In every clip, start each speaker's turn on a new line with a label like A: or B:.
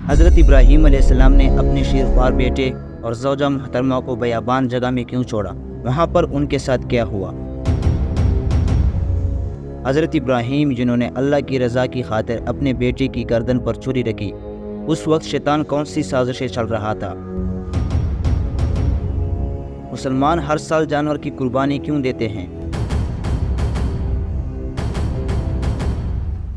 A: حضرت ابراہیم علیہ السلام نے اپنے شیرخوار بیٹے اور زوجہ محترمہ کو بیابان جگہ میں کیوں چھوڑا؟ وہاں پر ان کے ساتھ کیا ہوا؟ حضرت ابراہیم جنہوں نے اللہ کی رضا کی خاطر اپنے بیٹے کی گردن پر چھری رکھی، اس وقت شیطان کون سی سازشیں چل رہا تھا؟ مسلمان ہر سال جانور کی قربانی کیوں دیتے ہیں؟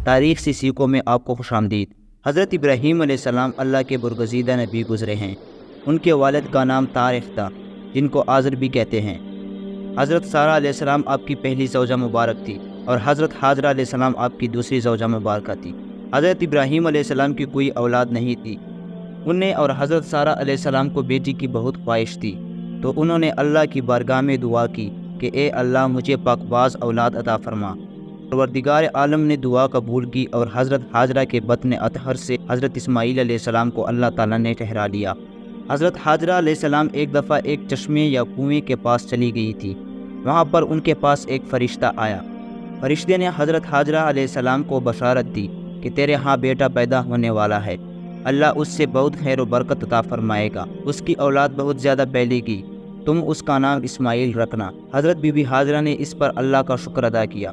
A: تاریخ سے سیکھوں میں آپ کو خوش آمدید۔ حضرت ابراہیم علیہ السلام اللہ کے برگزیدہ نبی گزرے ہیں۔ ان کے والد کا نام طارق تھا، جن کو آزر بھی کہتے ہیں۔ حضرت سارہ علیہ السلام آپ کی پہلی زوجہ مبارک تھی اور حضرت حاجرہ علیہ السلام آپ کی دوسری زوجہ مبارکہ تھی۔ حضرت ابراہیم علیہ السلام کی کوئی اولاد نہیں تھی۔ انہیں اور حضرت سارہ علیہ السلام کو بیٹی کی بہت خواہش تھی، تو انہوں نے اللہ کی بارگاہ میں دعا کی کہ اے اللہ مجھے پاکباز اولاد عطا فرما۔ پروردگار عالم نے دعا قبول کی اور حضرت حاجرہ کے بطن اطہر سے حضرت اسماعیل علیہ السلام کو اللہ تعالیٰ نے ٹھہرا لیا۔ حضرت حاجرہ علیہ السلام ایک دفعہ ایک چشمے یا کنویں کے پاس چلی گئی تھی۔ وہاں پر ان کے پاس ایک فرشتہ آیا۔ فرشتے نے حضرت حاجرہ علیہ السلام کو بشارت دی کہ تیرے ہاں بیٹا پیدا ہونے والا ہے، اللہ اس سے بہت خیر و برکت عطا فرمائے گا، اس کی اولاد بہت زیادہ پھیلے گی، تم اس کا نام اسماعیل رکھنا۔ حضرت بی بی حاجرہ نے اس پر اللہ کا شکر ادا کیا۔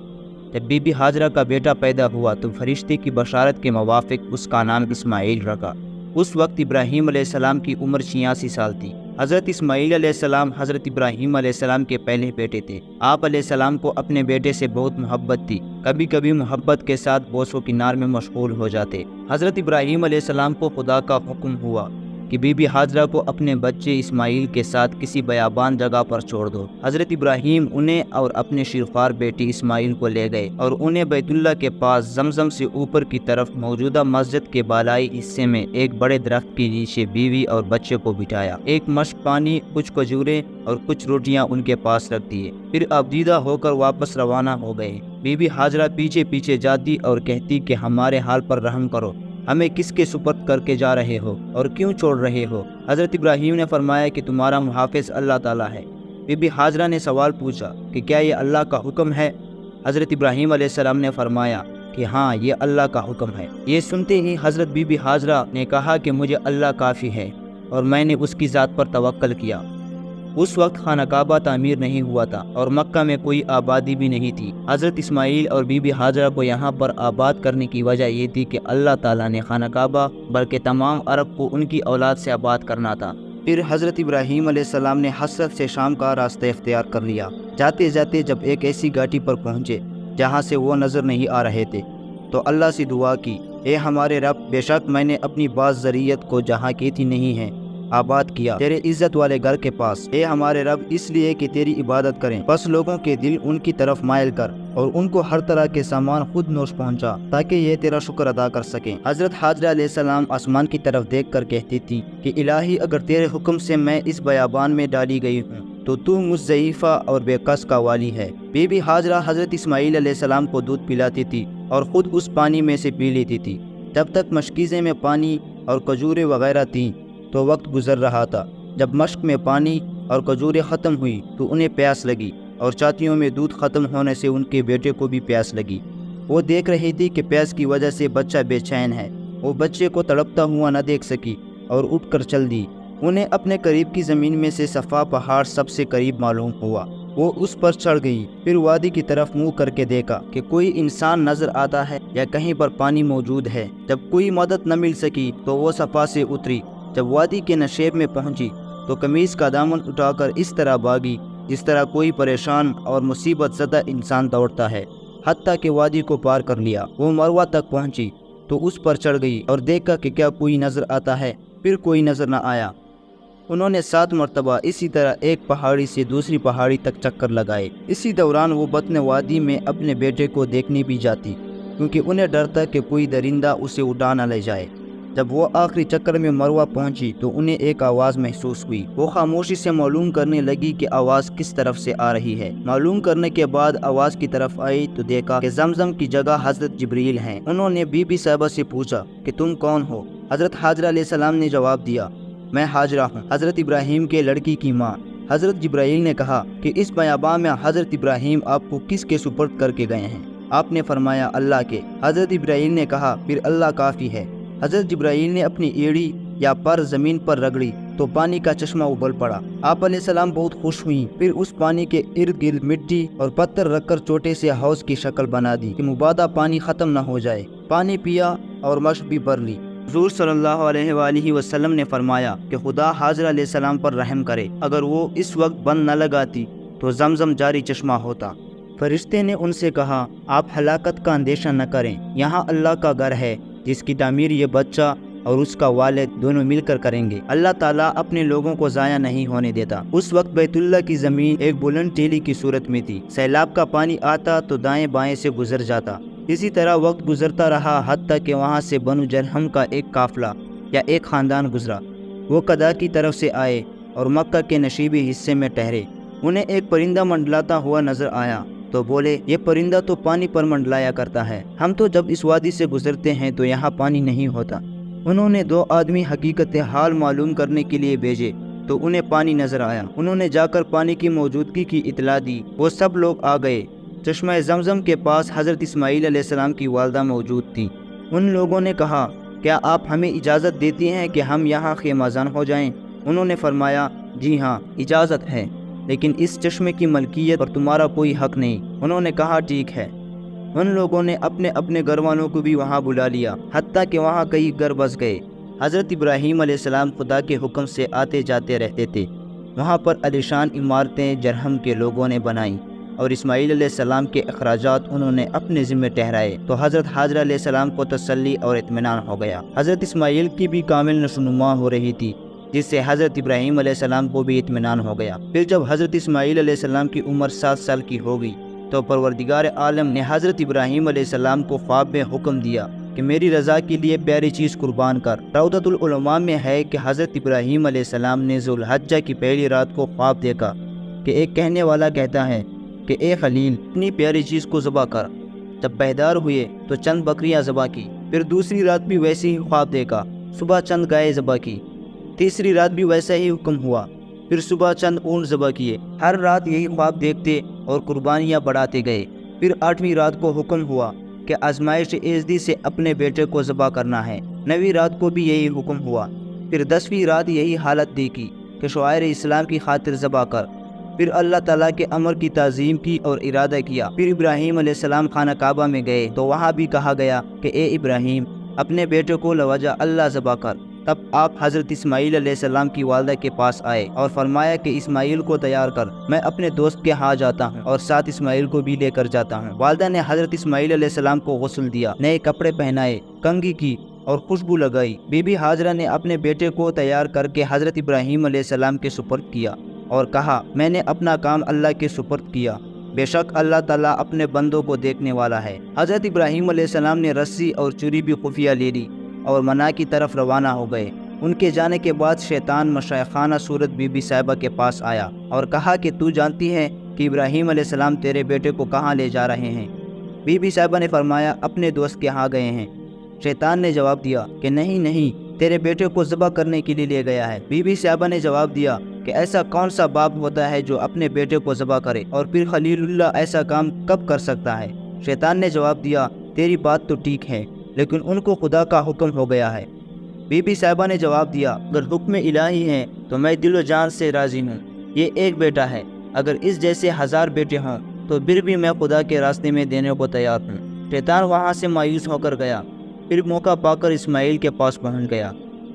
A: جب بی بی حاجرہ کا بیٹا پیدا ہوا تو فرشتے کی بشارت کے موافق اس کا نام اسماعیل رکھا۔ اس وقت ابراہیم علیہ السلام کی عمر 86 سال تھی۔ حضرت اسماعیل علیہ السلام حضرت ابراہیم علیہ السلام کے پہلے بیٹے تھے۔ آپ علیہ السلام کو اپنے بیٹے سے بہت محبت تھی، کبھی کبھی محبت کے ساتھ بوس و کنار میں مشغول ہو جاتے۔ حضرت ابراہیم علیہ السلام کو خدا کا حکم ہوا کہ بی بی حاجرہ کو اپنے بچے اسماعیل کے ساتھ کسی بیابان جگہ پر چھوڑ دو۔ حضرت ابراہیم انہیں اور اپنے شیرخوار بیٹی اسماعیل کو لے گئے اور انہیں بیت اللہ کے پاس زمزم سے اوپر کی طرف موجودہ مسجد کے بالائی حصے میں ایک بڑے درخت کے نیچے بیوی اور بچے کو بٹھایا۔ ایک مشک پانی، کچھ کھجوریں اور کچھ روٹیاں ان کے پاس رکھ دیے، پھر آبدیدہ ہو کر واپس روانہ ہو گئے۔ بی بی حاجرہ پیچھے پیچھے جاتی اور کہتی کہ ہمارے حال پر رحم کرو، ہمیں کس کے سپرد کر کے جا رہے ہو اور کیوں چھوڑ رہے ہو؟ حضرت ابراہیم نے فرمایا کہ تمہارا محافظ اللہ تعالیٰ ہے۔ بی بی حاجرہ نے سوال پوچھا کہ کیا یہ اللہ کا حکم ہے؟ حضرت ابراہیم علیہ السلام نے فرمایا کہ ہاں، یہ اللہ کا حکم ہے۔ یہ سنتے ہی حضرت بی بی حاجرہ نے کہا کہ مجھے اللہ کافی ہے اور میں نے اس کی ذات پر توکل کیا۔ اس وقت خانہ کعبہ تعمیر نہیں ہوا تھا اور مکہ میں کوئی آبادی بھی نہیں تھی۔ حضرت اسماعیل اور بی بی حاجرہ کو یہاں پر آباد کرنے کی وجہ یہ تھی کہ اللہ تعالیٰ نے خانہ کعبہ بلکہ تمام عرب کو ان کی اولاد سے آباد کرنا تھا۔ پھر حضرت ابراہیم علیہ السلام نے حسرت سے شام کا راستہ اختیار کر لیا۔ جاتے جاتے جب ایک ایسی گھاٹی پر پہنچے جہاں سے وہ نظر نہیں آ رہے تھے تو اللہ سے دعا کی، اے ہمارے رب، بے شک میں نے اپنی بعض ذریت کو جہاں کی تھی نہیں ہے آباد کیا تیرے عزت والے گھر کے پاس، اے ہمارے رب، اس لیے کہ تیری عبادت کریں، بس لوگوں کے دل ان کی طرف مائل کر اور ان کو ہر طرح کے سامان خود نوش پہنچا تاکہ یہ تیرا شکر ادا کر سکیں۔ حضرت حاجرہ علیہ السلام آسمان کی طرف دیکھ کر کہتی تھی کہ الہی، اگر تیرے حکم سے میں اس بیابان میں ڈالی گئی ہوں تو مجھ ضعیفہ اور بے کس کا والی ہے۔ بی بی حاجرہ حضرت اسماعیل علیہ السلام کو دودھ پلاتی تھی اور خود اس پانی میں سے پی لیتی تھی۔ جب تک مشکیزے میں پانی اور کھجوریں وغیرہ تھیں تو وقت گزر رہا تھا۔ جب مشک میں پانی اور کھجوریں ختم ہوئی تو انہیں پیاس لگی اور چھاتیوں میں دودھ ختم ہونے سے ان کے بیٹے کو بھی پیاس لگی۔ وہ دیکھ رہی تھی کہ پیاس کی وجہ سے بچہ بے چین ہے۔ وہ بچے کو تڑپتا ہوا نہ دیکھ سکی اور اٹھ کر چل دی۔ انہیں اپنے قریب کی زمین میں سے صفا پہاڑ سب سے قریب معلوم ہوا۔ وہ اس پر چڑھ گئی، پھر وادی کی طرف منہ کر کے دیکھا کہ کوئی انسان نظر آتا ہے یا کہیں پر پانی موجود ہے۔ جب کوئی مدد نہ مل سکی تو وہ صفا سے اتری۔ جب وادی کے نشیب میں پہنچی تو قمیص کا دامن اٹھا کر اس طرح بھاگی جس طرح کوئی پریشان اور مصیبت زدہ انسان دوڑتا ہے، حتیٰ کہ وادی کو پار کر لیا۔ وہ مروہ تک پہنچی تو اس پر چڑھ گئی اور دیکھا کہ کیا کوئی نظر آتا ہے، پھر کوئی نظر نہ آیا۔ انہوں نے 7 مرتبہ اسی طرح ایک پہاڑی سے دوسری پہاڑی تک چکر لگائے۔ اسی دوران وہ بطن وادی میں اپنے بیٹے کو دیکھنے بھی جاتی، کیونکہ انہیں ڈر تھا کہ کوئی درندہ اسے اٹھا نہ لے جائے۔ جب وہ آخری چکر میں مروہ پہنچی تو انہیں ایک آواز محسوس ہوئی۔ وہ خاموشی سے معلوم کرنے لگی کہ آواز کس طرف سے آ رہی ہے۔ معلوم کرنے کے بعد آواز کی طرف آئی تو دیکھا کہ زمزم کی جگہ حضرت جبریل ہیں۔ انہوں نے بی بی صاحبہ سے پوچھا کہ تم کون ہو؟ حضرت حاجرہ علیہ السلام نے جواب دیا، میں حاجرہ ہوں، حضرت ابراہیم کے لڑکی کی ماں۔ حضرت جبرائیل نے کہا کہ اس بیابان میں حضرت ابراہیم آپ کو کس کے سپرد کر کے گئے ہیں؟ آپ نے فرمایا اللہ کے۔ حضرت ابراہیم نے کہا پھر اللہ کافی ہے، حضرت جبرائیل نے اپنی ایڑی یا پر زمین پر رگڑی تو پانی کا چشمہ ابل پڑا۔ آپ علیہ السلام بہت خوش ہوئیں، پھر اس پانی کے ارد گرد مٹی اور پتھر رکھ کر چھوٹے سے حوض کی شکل بنا دی کہ مبادا پانی ختم نہ ہو جائے۔ پانی پیا اور مشق بھی بھر لی۔ حضور صلی اللہ علیہ وآلہ وسلم نے فرمایا کہ خدا حاضرہ علیہ السلام پر رحم کرے، اگر وہ اس وقت بند نہ لگاتی تو زمزم جاری چشمہ ہوتا۔ فرشتے نے ان سے کہا، آپ ہلاکت کا اندیشہ نہ کریں، یہاں اللہ کا گھر ہے جس کی تعمیر یہ بچہ اور اس کا والد دونوں مل کر کریں گے۔ اللہ تعالیٰ اپنے لوگوں کو ضائع نہیں ہونے دیتا۔ اس وقت بیت اللہ کی زمین ایک بلند ٹیلی کی صورت میں تھی۔ سیلاب کا پانی آتا تو دائیں بائیں سے گزر جاتا۔ اسی طرح وقت گزرتا رہا حتیٰ کہ وہاں سے بنو جرہم کا ایک قافلہ یا ایک خاندان گزرا۔ وہ قدا کی طرف سے آئے اور مکہ کے نشیبی حصے میں ٹھہرے۔ انہیں ایک پرندہ منڈلاتا ہوا نظر آیا تو بولے، یہ پرندہ تو پانی پر منڈلایا کرتا ہے، ہم تو جب اس وادی سے گزرتے ہیں تو یہاں پانی نہیں ہوتا۔ انہوں نے 2 آدمی حقیقت حال معلوم کرنے کے لیے بھیجے تو انہیں پانی نظر آیا۔ انہوں نے جا کر پانی کی موجودگی کی اطلاع دی۔ وہ سب لوگ آ گئے۔ چشمہ زمزم کے پاس حضرت اسماعیل علیہ السلام کی والدہ موجود تھی۔ ان لوگوں نے کہا، کیا آپ ہمیں اجازت دیتی ہیں کہ ہم یہاں خیمہ زن ہو جائیں؟ انہوں نے فرمایا، جی ہاں اجازت ہے، لیکن اس چشمے کی ملکیت پر تمہارا کوئی حق نہیں۔ انہوں نے کہا، ٹھیک ہے۔ ان لوگوں نے اپنے اپنے گھر والوں کو بھی وہاں بلا لیا، حتیٰ کہ وہاں کئی گھر بس گئے۔ حضرت ابراہیم علیہ السلام خدا کے حکم سے آتے جاتے رہتے تھے۔ وہاں پر عالیشان عمارتیں جرہم کے لوگوں نے بنائیں اور اسماعیل علیہ السلام کے اخراجات انہوں نے اپنے ذمہ ٹھہرائے تو حضرت حاجرہ علیہ السلام کو تسلی اور اطمینان ہو گیا۔ حضرت اسماعیل کی بھی کامل نشوونما ہو رہی تھی، جس سے حضرت ابراہیم علیہ السلام کو بھی اطمینان ہو گیا۔ پھر جب حضرت اسماعیل علیہ السلام کی عمر 7 سال کی ہو گئی تو پروردگار عالم نے حضرت ابراہیم علیہ السلام کو خواب میں حکم دیا کہ میری رضا کے لیے پیاری چیز قربان کر۔ روضۃ العلماء میں ہے کہ حضرت ابراہیم علیہ السلام نے ذوالحجہ کی پہلی رات کو خواب دیکھا کہ ایک کہنے والا کہتا ہے کہ اے خلیل، اتنی پیاری چیز کو ذبح کر۔ جب بیدار ہوئے تو چند بکریاں ذبح کی۔ پھر دوسری رات بھی ویسے ہی خواب دیکھا، صبح چند گائے ذبح کی۔ تیسری رات بھی ویسا ہی حکم ہوا، پھر صبح چند اونٹ ذبح کیے۔ ہر رات یہی خواب دیکھتے اور قربانیاں بڑھاتے گئے۔ پھر 8ویں رات کو حکم ہوا کہ آزمائش ایزدی سے اپنے بیٹے کو ذبح کرنا ہے۔ 9ویں رات کو بھی یہی حکم ہوا۔ پھر 10ویں رات یہی حالت دیکھی کہ شعائر اسلام کی خاطر ذبح کر۔ پھر اللہ تعالیٰ کے امر کی تعظیم کی اور ارادہ کیا۔ پھر ابراہیم علیہ السلام خانہ کعبہ میں گئے تو وہاں بھی کہا گیا کہ اے ابراہیم، اپنے بیٹے کو لوجہ اللہ ذبح کر۔ تب آپ حضرت اسماعیل علیہ السلام کی والدہ کے پاس آئے اور فرمایا کہ اسماعیل کو تیار کر، میں اپنے دوست کے ہاں جاتا ہوں اور ساتھ اسماعیل کو بھی لے کر جاتا ہوں۔ والدہ نے حضرت اسماعیل علیہ السلام کو غسل دیا، نئے کپڑے پہنائے، کنگھی کی اور خوشبو لگائی۔ بی بی حاجرہ نے اپنے بیٹے کو تیار کر کے حضرت ابراہیم علیہ السلام کے سپرد کیا اور کہا، میں نے اپنا کام اللہ کے سپرد کیا، بے شک اللہ تعالیٰ اپنے بندوں کو دیکھنے والا ہے۔ حضرت ابراہیم علیہ السلام نے رسی اور چوری بھی خفیہ لے لی اور منا کی طرف روانہ ہو گئے۔ ان کے جانے کے بعد شیطان مشائخانہ صورت بی بی صاحبہ کے پاس آیا اور کہا کہ تو جانتی ہے کہ ابراہیم علیہ السلام تیرے بیٹے کو کہاں لے جا رہے ہیں؟ بی بی صاحبہ نے فرمایا، اپنے دوست کے ہاں گئے ہیں۔ شیطان نے جواب دیا کہ نہیں، تیرے بیٹے کو ذبح کرنے کے لیے لے گیا ہے۔ بی بی صاحبہ نے جواب دیا کہ ایسا کون سا باپ ہوتا ہے جو اپنے بیٹے کو ذبح کرے، اور پھر خلیل اللہ ایسا کام کب کر سکتا ہے؟ شیطان نے جواب دیا، تیری بات تو ٹھیک ہے، لیکن ان کو خدا کا حکم ہو گیا ہے۔ بی بی صاحبہ نے جواب دیا، اگر حکم الہی ہے تو میں دل و جان سے راضی ہوں۔ یہ ایک بیٹا ہے، اگر اس جیسے 1000 بیٹے ہوں تو پھر بھی میں خدا کے راستے میں دینے کو تیار ہوں۔ شیطان وہاں سے مایوس ہو کر گیا، پھر موقع پا کر اسماعیل کے پاس پہنچ گیا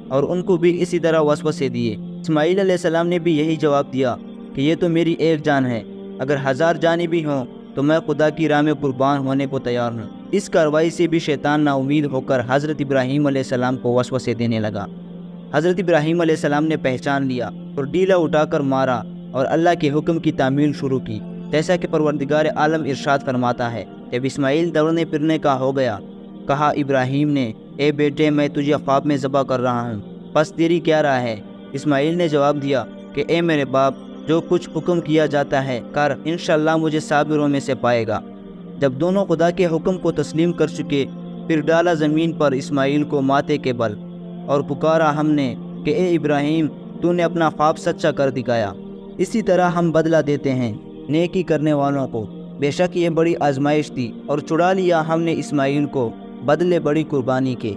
A: اور ان کو بھی اسی طرح وسوسے دیے۔ اسماعیل علیہ السلام نے بھی یہی جواب دیا کہ یہ تو میری ایک جان ہے، اگر 1000 جانیں بھی ہوں تو میں خدا کی راہ میں قربان ہونے کو تیار ہوں۔ اس کارروائی سے بھی شیطان نا امید ہو کر حضرت ابراہیم علیہ السلام کو وسوسے دینے لگا۔ حضرت ابراہیم علیہ السلام نے پہچان لیا اور ڈیلا اٹھا کر مارا اور اللہ کے حکم کی تعمیل شروع کی، جیسا کہ پروردگار عالم ارشاد فرماتا ہے۔ جب اسماعیل دوڑنے پھرنے کا ہو گیا، کہا ابراہیم نے، اے بیٹے، میں تجھے خواب میں ذبح کر رہا ہوں، پس تیری کیا رائے ہے؟ اسماعیل نے جواب دیا کہ اے میرے باپ، جو کچھ حکم کیا جاتا ہے کر، انشاءاللہ مجھے صابروں میں سے پائے گا۔ جب دونوں خدا کے حکم کو تسلیم کر چکے، پھر ڈالا زمین پر اسماعیل کو ماتھے کے بل اور پکارا ہم نے کہ اے ابراہیم، تو نے اپنا خواب سچا کر دکھایا۔ اسی طرح ہم بدلہ دیتے ہیں نیکی کرنے والوں کو، بے شک یہ بڑی آزمائش تھی، اور چھڑا لیا ہم نے اسماعیل کو بدلے بڑی قربانی کے۔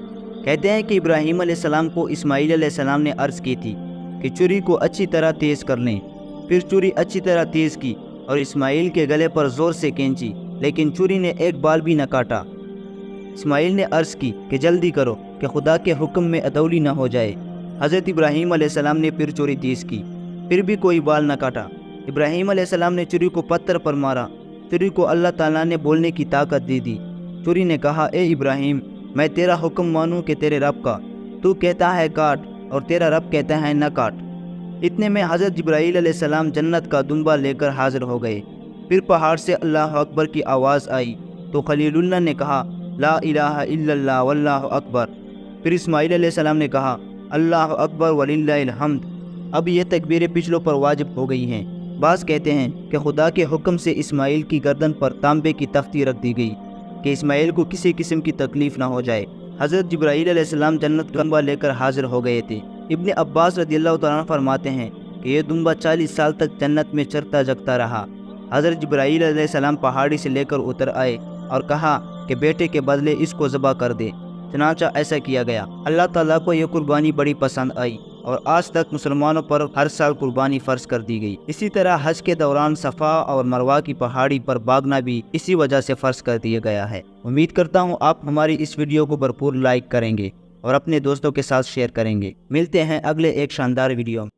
A: کہتے ہیں کہ ابراہیم علیہ السلام کو اسماعیل علیہ السلام نے عرض کی تھی کہ چری کو اچھی طرح تیز کر لیں۔ پھر چری اچھی طرح تیز کی اور اسماعیل کے گلے پر زور سے کھینچی، لیکن چری نے ایک بال بھی نہ کاٹا۔ اسماعیل نے عرض کی کہ جلدی کرو کہ خدا کے حکم میں عدولی نہ ہو جائے۔ حضرت ابراہیم علیہ السلام نے پھر چری تیز کی، پھر بھی کوئی بال نہ کاٹا۔ ابراہیم علیہ السلام نے چری کو پتھر پر مارا۔ چری کو اللہ تعالیٰ نے بولنے کی طاقت دے دی۔ چری نے کہا، اے ابراہیم، میں تیرا حکم مانوں کہ تیرے رب کا، تو کہتا ہے کاٹ اور تیرا رب کہتا ہے نہ کاٹ۔ اتنے میں حضرت جبرائیل علیہ السلام جنت کا دمبا لے کر حاضر ہو گئے۔ پھر پہاڑ سے اللہ اکبر کی آواز آئی تو خلیل اللہ نے کہا، لا الہ الا اللہ واللہ اکبر۔ پھر اسماعیل علیہ السلام نے کہا، اللہ اکبر وللہ الحمد۔ اب یہ تکبیریں پچھلوں پر واجب ہو گئی ہیں۔ بعض کہتے ہیں کہ خدا کے حکم سے اسماعیل کی گردن پر تانبے کی تختی رکھ دی گئی کہ اسماعیل کو کسی قسم کی تکلیف نہ ہو جائے۔ حضرت جبرائیل علیہ السلام جنت کا دمبا لے کر حاضر ہو گئے تھے۔ ابن عباس رضی اللہ تعالیٰ عنہ فرماتے ہیں کہ یہ دمبا 40 سال تک جنت میں چرتا جگتا رہا۔ حضرت جبرائیل علیہ السلام پہاڑی سے لے کر اتر آئے اور کہا کہ بیٹے کے بدلے اس کو ذبح کر دے۔ چنانچہ ایسا کیا گیا۔ اللہ تعالیٰ کو یہ قربانی بڑی پسند آئی اور آج تک مسلمانوں پر ہر سال قربانی فرض کر دی گئی۔ اسی طرح حج کے دوران صفا اور مروہ کی پہاڑی پر بھاگنا بھی اسی وجہ سے فرض کر دیا گیا ہے۔ امید کرتا ہوں آپ ہماری اس ویڈیو کو بھرپور لائک کریں گے اور اپنے دوستوں کے ساتھ شیئر کریں گے۔ ملتے ہیں اگلے ایک شاندار ویڈیو میں۔